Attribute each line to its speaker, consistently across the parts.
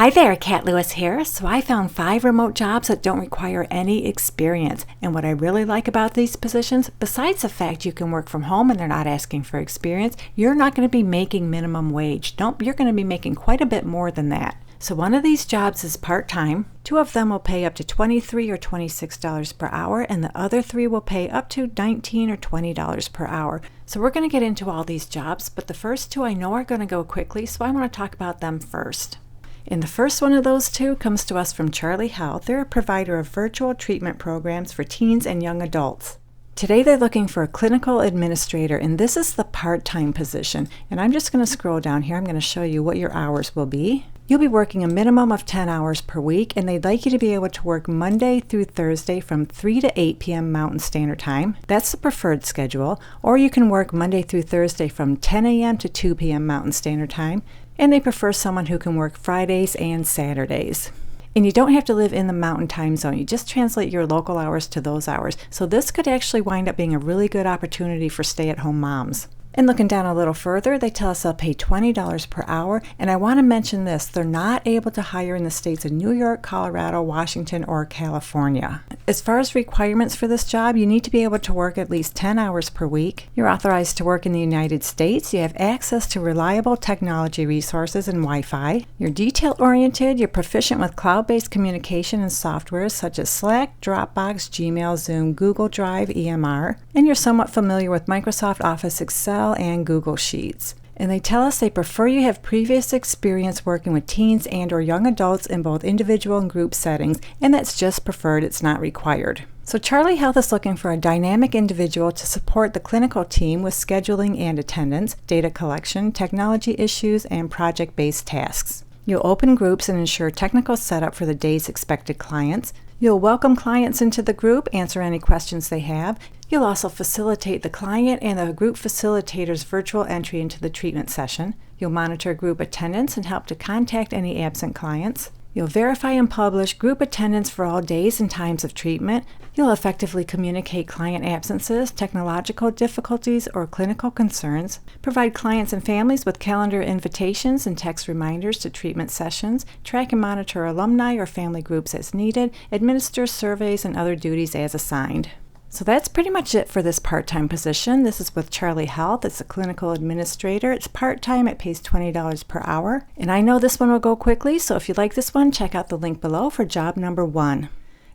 Speaker 1: Hi there, Kat Lewis here. So I found 5 remote jobs that don't require any experience. And what I really like about these positions, besides the fact you can work from home and they're not asking for experience, you're not going to be making minimum wage. Nope, you're going to be making quite a bit more than that. So one of these jobs is part-time. 2 of them will pay up to $23 or $26 per hour, and the other 3 will pay up to $19 or $20 per hour. So we're going to get into all these jobs, but the first 2 I know are going to go quickly, so I want to talk about them first. And the first one of those 2 comes to us from Charlie Health. They're a provider of virtual treatment programs for teens and young adults. Today they're looking for a clinical administrator, and this is the part-time position. And I'm just going to scroll down here. I'm going to show you what your hours will be. You'll be working a minimum of 10 hours per week, and they'd like you to be able to work Monday through Thursday from 3 to 8 p.m. Mountain Standard Time. That's the preferred schedule. Or you can work Monday through Thursday from 10 a.m. to 2 p.m. Mountain Standard Time. And they prefer someone who can work Fridays and Saturdays. And you don't have to live in the Mountain Time Zone. You just translate your local hours to those hours. So this could actually wind up being a really good opportunity for stay-at-home moms. And looking down a little further, they tell us they'll pay $20 per hour. And I want to mention this, they're not able to hire in the states of New York, Colorado, Washington, or California. As far as requirements for this job, you need to be able to work at least 10 hours per week. You're authorized to work in the United States. You have access to reliable technology resources and Wi-Fi. You're detail-oriented. You're proficient with cloud-based communication and software such as Slack, Dropbox, Gmail, Zoom, Google Drive, EMR. And you're somewhat familiar with Microsoft Office, Excel, and Google Sheets. And they tell us they prefer you have previous experience working with teens and or young adults in both individual and group settings, and that's just preferred, it's not required. So Charlie Health is looking for a dynamic individual to support the clinical team with scheduling and attendance, data collection, technology issues, and project-based tasks. You'll open groups and ensure technical setup for the day's expected clients. You'll welcome clients into the group, answer any questions they have. You'll also facilitate the client and the group facilitator's virtual entry into the treatment session. You'll monitor group attendance and help to contact any absent clients. You'll verify and publish group attendance for all days and times of treatment. You'll effectively communicate client absences, technological difficulties, or clinical concerns. Provide clients and families with calendar invitations and text reminders to treatment sessions. Track and monitor alumni or family groups as needed. Administer surveys and other duties as assigned. So that's pretty much it for this part-time position. This is with Charlie Health. It's a clinical administrator. It's part-time. It pays $20 per hour. And I know this one will go quickly, so if you like this one, check out the link below for job number 1.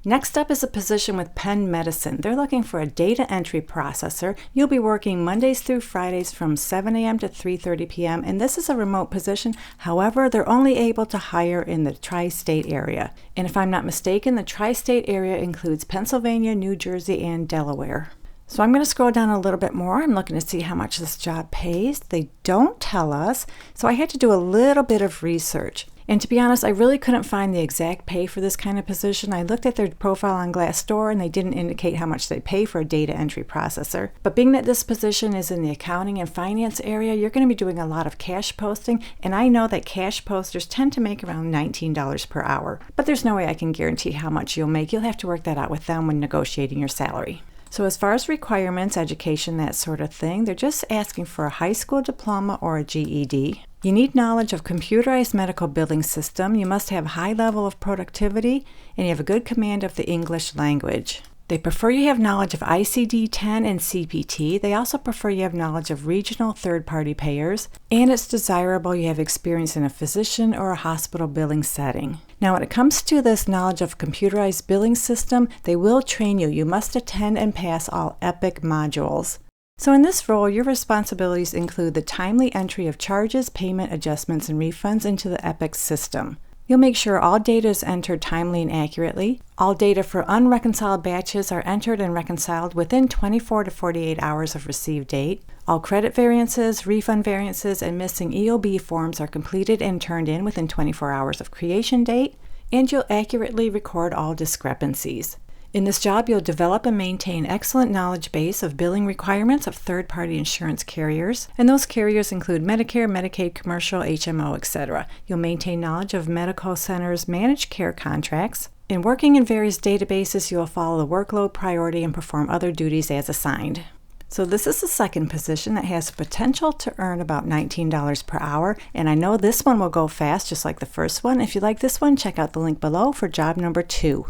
Speaker 1: Next up is a position with Penn Medicine. They're looking for a data entry processor. You'll be working Mondays through Fridays from 7 a.m. to 3:30 p.m. and this is a remote position. However, they're only able to hire in the tri-state area. And if I'm not mistaken, the tri-state area includes Pennsylvania, New Jersey, and Delaware. So I'm going to scroll down a little bit more. I'm looking to see how much this job pays. They don't tell us, so I had to do a little bit of research. And to be honest, I really couldn't find the exact pay for this kind of position. I looked at their profile on Glassdoor and they didn't indicate how much they pay for a data entry processor. But being that this position is in the accounting and finance area, you're going to be doing a lot of cash posting. And I know that cash posters tend to make around $19 per hour. But there's no way I can guarantee how much you'll make. You'll have to work that out with them when negotiating your salary. So as far as requirements, education, that sort of thing, they're just asking for a high school diploma or a GED. You need knowledge of computerized medical billing system. You must have a high level of productivity, and you have a good command of the English language. They prefer you have knowledge of ICD-10 and CPT. They also prefer you have knowledge of regional third-party payers, and it's desirable you have experience in a physician or a hospital billing setting. Now, when it comes to this knowledge of computerized billing system, they will train you. You must attend and pass all EPIC modules. So in this role, your responsibilities include the timely entry of charges, payment adjustments, and refunds into the EPIC system. You'll make sure all data is entered timely and accurately. All data for unreconciled batches are entered and reconciled within 24 to 48 hours of receive date. All credit variances, refund variances, and missing EOB forms are completed and turned in within 24 hours of creation date. And you'll accurately record all discrepancies. In this job, you'll develop and maintain excellent knowledge base of billing requirements of third-party insurance carriers, and those carriers include Medicare, Medicaid, commercial, HMO, etc. You'll maintain knowledge of medical centers' managed care contracts. In working in various databases, you'll follow the workload priority and perform other duties as assigned. So this is the second position that has potential to earn about $19 per hour, and I know this one will go fast just like the first one. If you like this one, check out the link below for job number 2.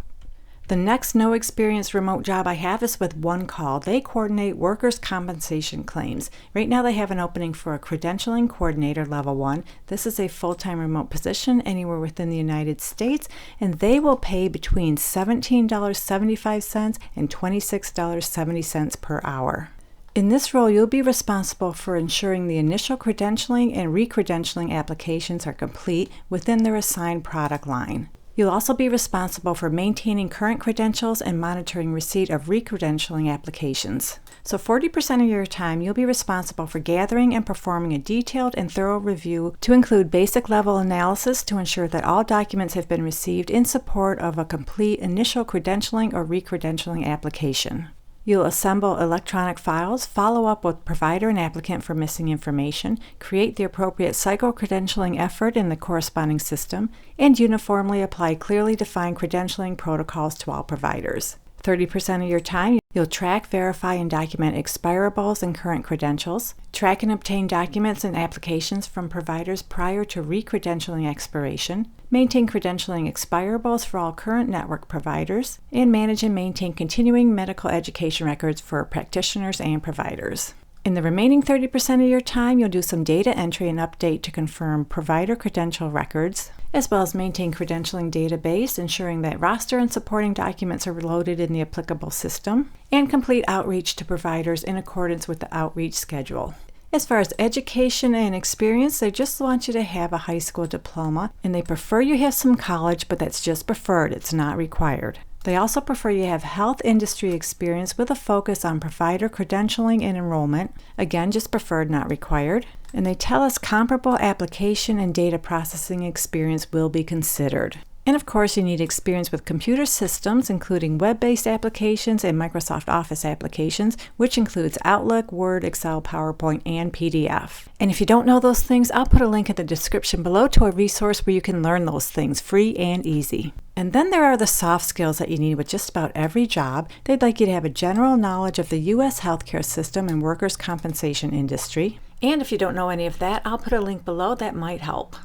Speaker 1: The next no experience remote job I have is with One Call. They coordinate workers' compensation claims. Right now they have an opening for a credentialing coordinator level 1. This is a full-time remote position anywhere within the United States, and they will pay between $17.75 and $26.70 per hour. In this role, you'll be responsible for ensuring the initial credentialing and re-credentialing applications are complete within their assigned product line. You'll also be responsible for maintaining current credentials and monitoring receipt of re-credentialing applications. So 40% of your time, you'll be responsible for gathering and performing a detailed and thorough review to include basic level analysis to ensure that all documents have been received in support of a complete initial credentialing or re-credentialing application. You'll assemble electronic files, follow up with provider and applicant for missing information, create the appropriate psycho-credentialing effort in the corresponding system, and uniformly apply clearly defined credentialing protocols to all providers. 30% of your time, you'll track, verify, and document expirables and current credentials, track and obtain documents and applications from providers prior to re-credentialing expiration, maintain credentialing expirables for all current network providers, and manage and maintain continuing medical education records for practitioners and providers. In the remaining 30% of your time, you'll do some data entry and update to confirm provider credential records, as well as maintain credentialing database, ensuring that roster and supporting documents are loaded in the applicable system, and complete outreach to providers in accordance with the outreach schedule. As far as education and experience, they just want you to have a high school diploma, and they prefer you have some college, but that's just preferred, it's not required. They also prefer you have health industry experience with a focus on provider credentialing and enrollment. Again, just preferred, not required. And they tell us comparable application and data processing experience will be considered. And of course, you need experience with computer systems, including web-based applications and Microsoft Office applications, which includes Outlook, Word, Excel, PowerPoint, and PDF. And if you don't know those things, I'll put a link in the description below to a resource where you can learn those things free and easy. And then there are the soft skills that you need with just about every job. They'd like you to have a general knowledge of the U.S. healthcare system and workers' compensation industry. And if you don't know any of that, I'll put a link below that might help.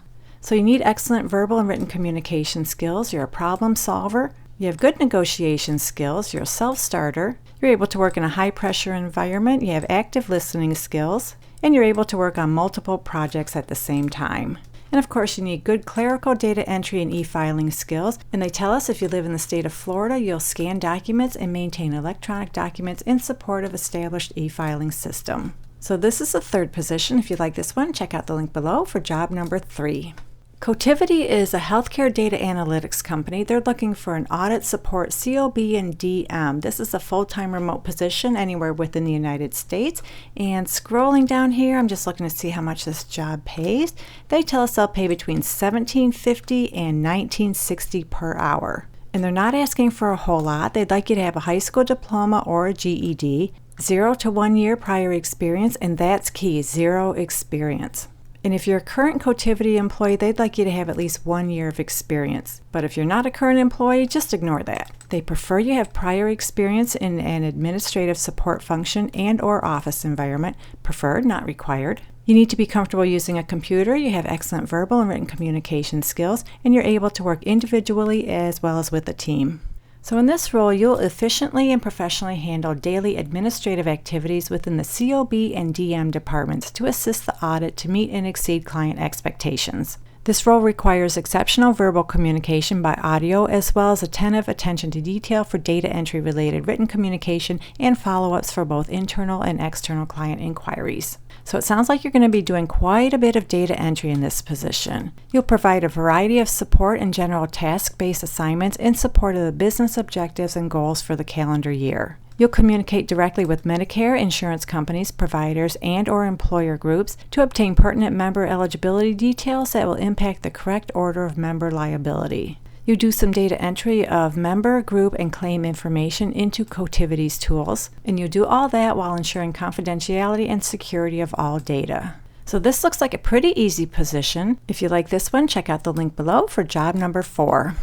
Speaker 1: So you need excellent verbal and written communication skills. You're a problem solver. You have good negotiation skills. You're a self-starter. You're able to work in a high-pressure environment. You have active listening skills. And you're able to work on multiple projects at the same time. And of course, you need good clerical data entry and e-filing skills. And they tell us if you live in the state of Florida, you'll scan documents and maintain electronic documents in support of established e-filing system. So this is the third position. If you like this one, check out the link below for job number 3. Cotiviti is a healthcare data analytics company. They're looking for an audit support COB and DM. This is a full-time remote position anywhere within the United States. And scrolling down here, I'm just looking to see how much this job pays. They tell us they'll pay between $17.50 and $19.60 per hour. And they're not asking for a whole lot. They'd like you to have a high school diploma or a GED, 0 to 1 year prior experience, and that's key, 0 experience. And if you're a current Cotiviti employee, they'd like you to have at least 1 year of experience. But if you're not a current employee, just ignore that. They prefer you have prior experience in an administrative support function and/or office environment, preferred, not required. You need to be comfortable using a computer, you have excellent verbal and written communication skills, and you're able to work individually as well as with a team. So in this role, you'll efficiently and professionally handle daily administrative activities within the COB and DM departments to assist the audit to meet and exceed client expectations. This role requires exceptional verbal communication by audio as well as attentive attention to detail for data entry related written communication and follow-ups for both internal and external client inquiries. So it sounds like you're going to be doing quite a bit of data entry in this position. You'll provide a variety of support and general task-based assignments in support of the business objectives and goals for the calendar year. You'll communicate directly with Medicare, insurance companies, providers, and/or employer groups to obtain pertinent member eligibility details that will impact the correct order of member liability. You do some data entry of member, group, and claim information into Cotiviti's tools, and you do all that while ensuring confidentiality and security of all data. So this looks like a pretty easy position. If you like this one, check out the link below for job number 4.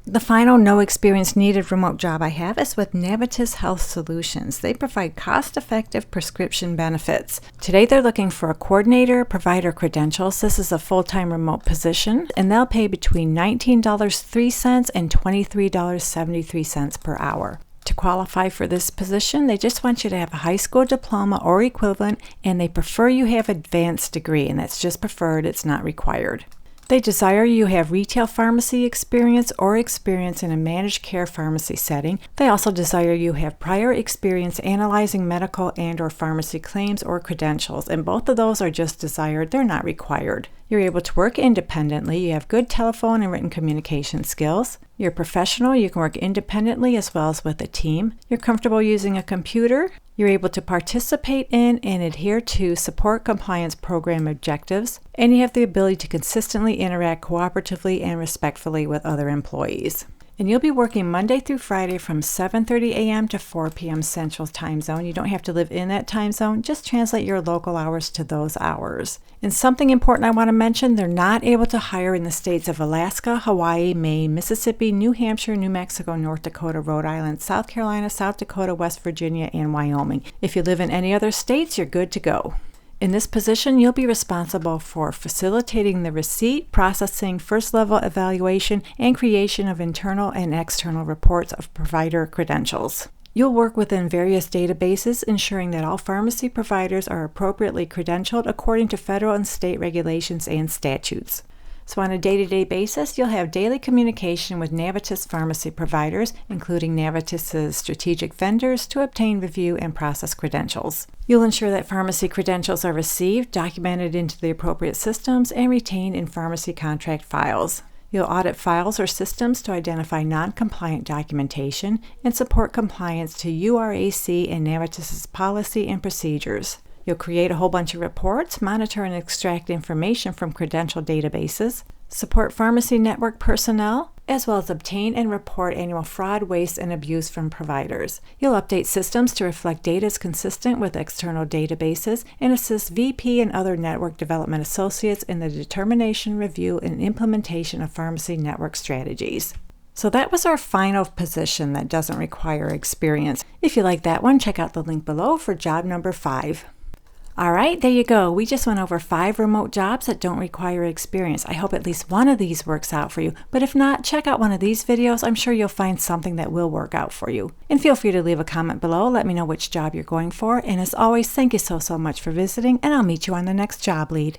Speaker 1: The final no experience needed remote job I have is with Navitus Health Solutions. They provide cost-effective prescription benefits. Today they're looking for a coordinator, provider credentials. This is a full-time remote position, and they'll pay between $19.03 and $23.73 per hour. To qualify for this position, they just want you to have a high school diploma or equivalent, and they prefer you have an advanced degree, and that's just preferred, it's not required. They desire you have retail pharmacy experience or experience in a managed care pharmacy setting. They also desire you have prior experience analyzing medical and or pharmacy claims or credentials, and both of those are just desired, they're not required. You're able to work independently, you have good telephone and written communication skills. You're professional, you can work independently as well as with a team. You're comfortable using a computer. You're able to participate in and adhere to support compliance program objectives, and you have the ability to consistently interact cooperatively and respectfully with other employees. And you'll be working Monday through Friday from 7:30 a.m. to 4 p.m. Central Time Zone. You don't have to live in that time zone. Just translate your local hours to those hours. And something important I want to mention, they're not able to hire in the states of Alaska, Hawaii, Maine, Mississippi, New Hampshire, New Mexico, North Dakota, Rhode Island, South Carolina, South Dakota, West Virginia, and Wyoming. If you live in any other states, you're good to go. In this position, you'll be responsible for facilitating the receipt, processing, first-level evaluation, and creation of internal and external reports of provider credentials. You'll work within various databases, ensuring that all pharmacy providers are appropriately credentialed according to federal and state regulations and statutes. So on a day-to-day basis, you'll have daily communication with Navitus pharmacy providers, including Navitus's strategic vendors, to obtain, review, and process credentials. You'll ensure that pharmacy credentials are received, documented into the appropriate systems, and retained in pharmacy contract files. You'll audit files or systems to identify non-compliant documentation and support compliance to URAC and Navitus's policy and procedures. You'll create a whole bunch of reports, monitor and extract information from credential databases, support pharmacy network personnel, as well as obtain and report annual fraud, waste, and abuse from providers. You'll update systems to reflect data is consistent with external databases and assist VP and other network development associates in the determination, review, and implementation of pharmacy network strategies. So that was our final position that doesn't require experience. If you like that one, check out the link below for job number 5. All right, there you go. We just went over 5 remote jobs that don't require experience. I hope at least one of these works out for you. But if not, check out one of these videos. I'm sure you'll find something that will work out for you. And feel free to leave a comment below. Let me know which job you're going for. And as always, thank you so much for visiting, and I'll meet you on the next job lead.